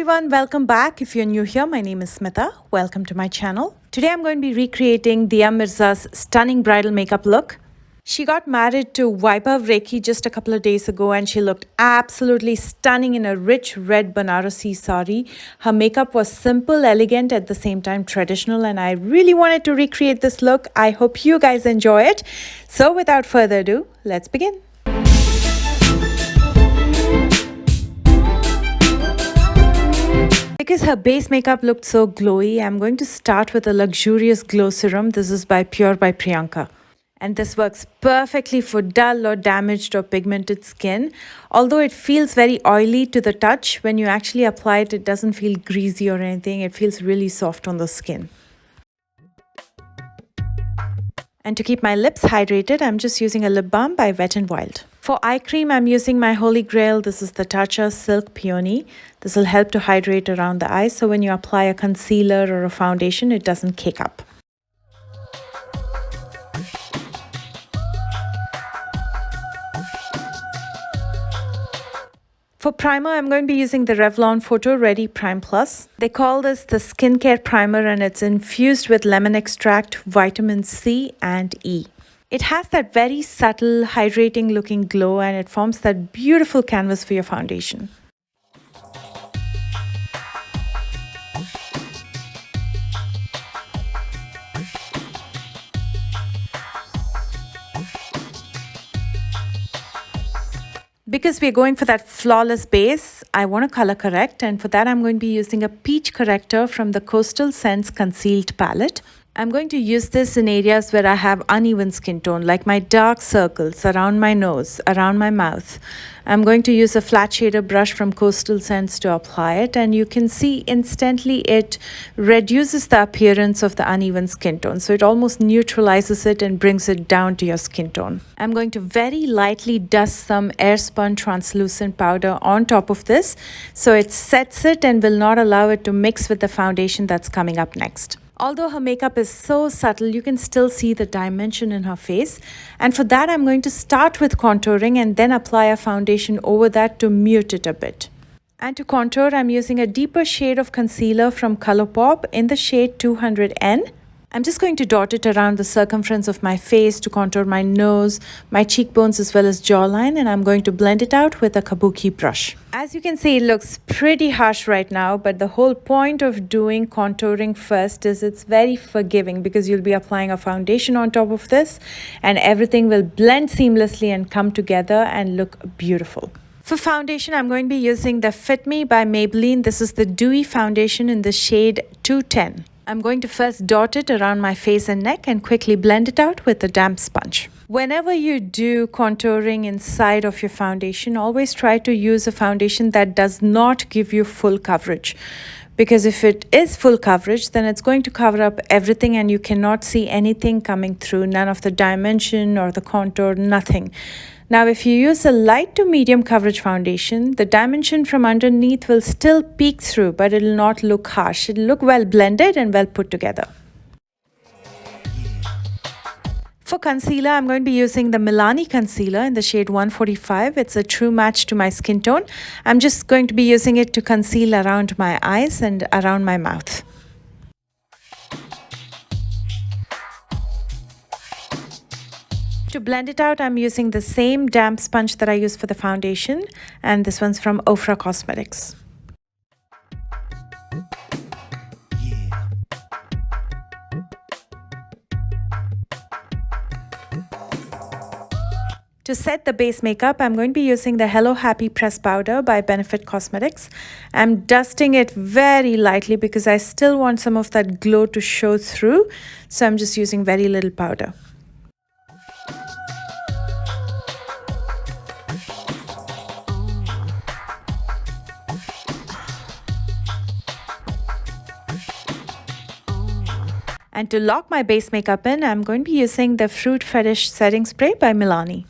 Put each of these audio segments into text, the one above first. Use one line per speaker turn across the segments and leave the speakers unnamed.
everyone, welcome back. If you're new here, my name is Smitha. Welcome to my channel. Today I'm going to be recreating Mirza's stunning bridal makeup look. She got married to Vaibhav Rekhi just a couple of days ago and she looked absolutely stunning in a rich red Benarasi saree. Her makeup was simple, elegant, at the same time traditional, and I really wanted to recreate this look. I hope you guys enjoy it. So without further ado, let's begin. Because her base makeup looked so glowy, I'm going to start with a luxurious glow serum. This is by Pure by Priyanka. And this works perfectly for dull or damaged or pigmented skin. Although it feels very oily to the touch, when you actually apply it, it doesn't feel greasy or anything. It feels really soft on the skin. And to keep my lips hydrated, I'm just using a lip balm by Wet n Wild. For eye cream, I'm using my holy grail. This is the Tatcha Silk Peony. This will help to hydrate around the eyes, so when you apply a concealer or a foundation, it doesn't cake up. For primer, I'm going to be using the Revlon Photo Ready Prime Plus. They call this the skincare primer and it's infused with lemon extract, vitamin C and E. It has that very subtle, hydrating looking glow and it forms that beautiful canvas for your foundation. Because we're going for that flawless base, I want to color correct, and for that I'm going to be using a peach corrector from the Coastal Scents Concealed palette. I'm going to use this in areas where I have uneven skin tone, like my dark circles around my nose, around my mouth. I'm going to use a flat shader brush from Coastal Scents to apply it, and you can see instantly it reduces the appearance of the uneven skin tone. So it almost neutralizes it and brings it down to your skin tone. I'm going to very lightly dust some air-spun translucent powder on top of this, so it sets it and will not allow it to mix with the foundation that's coming up next. Although her makeup is so subtle, you can still see the dimension in her face. And for that, I'm going to start with contouring and then apply a foundation over that to mute it a bit. And to contour, I'm using a deeper shade of concealer from Colourpop in the shade 200N. I'm just going to dot it around the circumference of my face to contour my nose, my cheekbones as well as jawline, and I'm going to blend it out with a kabuki brush. As you can see, it looks pretty harsh right now, but the whole point of doing contouring first is it's very forgiving because you'll be applying a foundation on top of this and everything will blend seamlessly and come together and look beautiful. For foundation, I'm going to be using the Fit Me by Maybelline. This is the Dewy Foundation in the shade 210. I'm going to first dot it around my face and neck and quickly blend it out with a damp sponge. Whenever you do contouring inside of your foundation, always try to use a foundation that does not give you full coverage. Because if it is full coverage, then it's going to cover up everything and you cannot see anything coming through, none of the dimension or the contour, nothing. Now, if you use a light to medium coverage foundation, the dimension from underneath will still peek through, but it will not look harsh. It will look well blended and well put together. For concealer, I'm going to be using the Milani concealer in the shade 145. It's a true match to my skin tone. I'm just going to be using it to conceal around my eyes and around my mouth. To blend it out, I'm using the same damp sponge that I use for the foundation, and this one's from OFRA Cosmetics. To set the base makeup, I'm going to be using the Hello Happy Press Powder by Benefit Cosmetics. I'm dusting it very lightly because I still want some of that glow to show through, so I'm just using very little powder. And to lock my base makeup in, I'm going to be using the Fruit Fetish Setting Spray by Milani.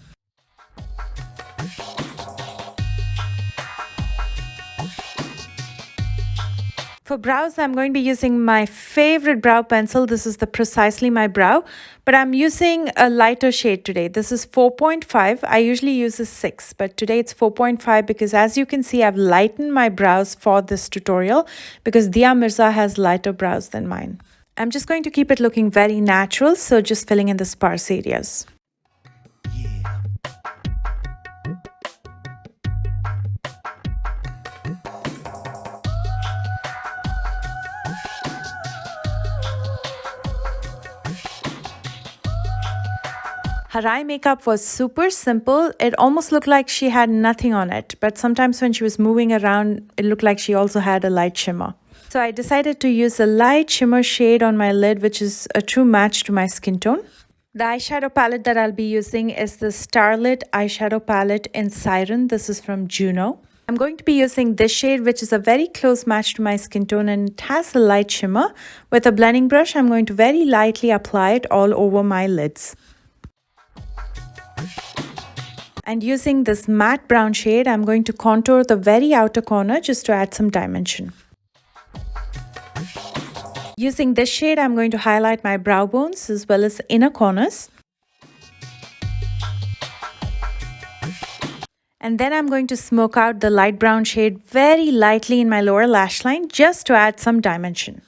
For brows, I'm going to be using my favorite brow pencil. This is the Precisely My Brow, but But I'm using a lighter shade today. This is 4.5. I usually use a 6, but today it's 4.5 because as you can see, I've lightened my brows for this tutorial because Dia Mirza has lighter brows than mine. I'm just going to keep it looking very natural, so just filling in the sparse areas. Her eye makeup was super simple. It almost looked like she had nothing on it, but sometimes when she was moving around, it looked like she also had a light shimmer. So I decided to use a light shimmer shade on my lid, which is a true match to my skin tone. The eyeshadow palette that I'll be using is the Starlit eyeshadow palette in Siren. This is from Juno. I'm going to be using this shade, which is a very close match to my skin tone, and it has a light shimmer. With a blending brush, I'm going to very lightly apply it all over my lids. And using this matte brown shade, I'm going to contour the very outer corner just to add some dimension. Using this shade, I'm going to highlight my brow bones as well as inner corners. And then I'm going to smoke out the light brown shade very lightly in my lower lash line just to add some dimension.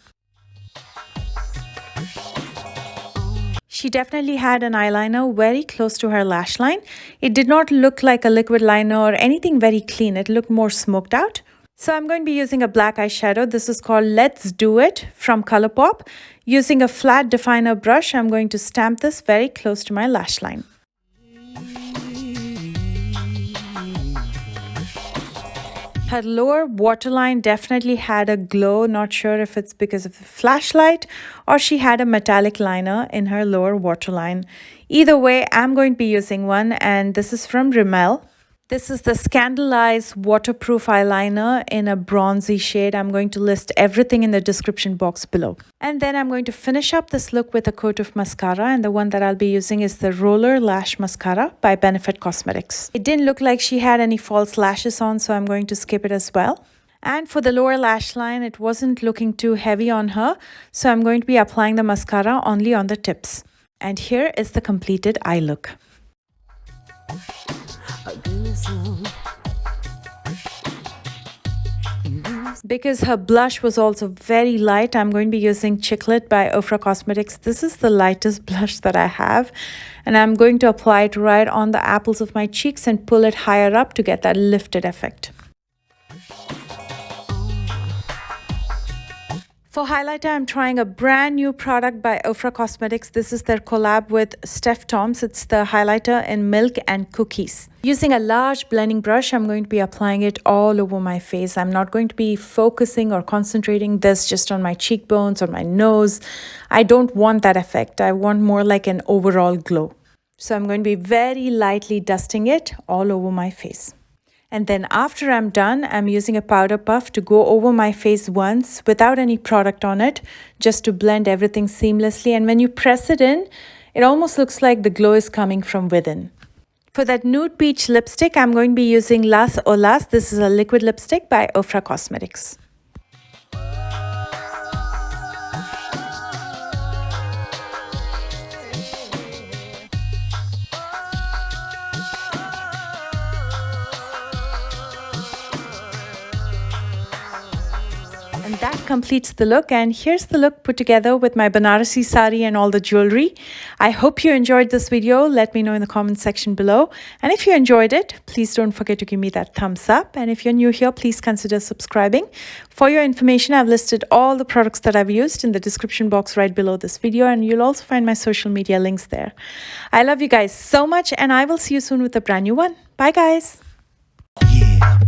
She definitely had an eyeliner very close to her lash line. It did not look like a liquid liner or anything very clean. It looked more smoked out. So I'm going to be using a black eyeshadow. This is called Let's Do It from Colourpop. Using a flat definer brush, I'm going to stamp this very close to my lash line. Her lower waterline definitely had a glow. Not sure if it's because of the flashlight or she had a metallic liner in her lower waterline. Either way, I'm going to be using one, and this is from Rimmel. This is the Scandalize waterproof eyeliner in a bronzy shade. I'm going to list everything in the description box below. And then I'm going to finish up this look with a coat of mascara, and the one that I'll be using is the Roller Lash Mascara by Benefit Cosmetics. It didn't look like she had any false lashes on, so I'm going to skip it as well. And for the lower lash line, it wasn't looking too heavy on her, so I'm going to be applying the mascara only on the tips. And here is the completed eye look. Because her blush was also very light, I'm going to be using Chiclet by OFRA Cosmetics. This is the lightest blush that I have, and I'm going to apply it right on the apples of my cheeks and pull it higher up to get that lifted effect. For highlighter, I'm trying a brand new product by OFRA Cosmetics. This is their collab with Steph. It's the highlighter in Milk and Cookies. Using a large blending brush, I'm going to be applying it all over my face. I'm not going to be focusing or concentrating this just on my cheekbones or my nose. I don't want that effect. I want more like an overall glow. So I'm going to be very lightly dusting it all over my face. And then after I'm done, I'm using a powder puff to go over my face once without any product on it, just to blend everything seamlessly. And when you press it in, it almost looks like the glow is coming from within. For that nude peach lipstick, I'm going to be using Las Olas. This is a liquid lipstick by OFRA Cosmetics. And that completes the look, and here's the look put together with my Benarasi saree and all the jewelry. I hope you enjoyed this video. Let me know in the comment section below. And if you enjoyed it, please don't forget to give me that thumbs up. And if you're new here, please consider subscribing. For your information, I've listed all the products that I've used in the description box right below this video, and you'll also find my social media links there. I love you guys so much, and I will see you soon with a brand new one. Bye guys. Yeah.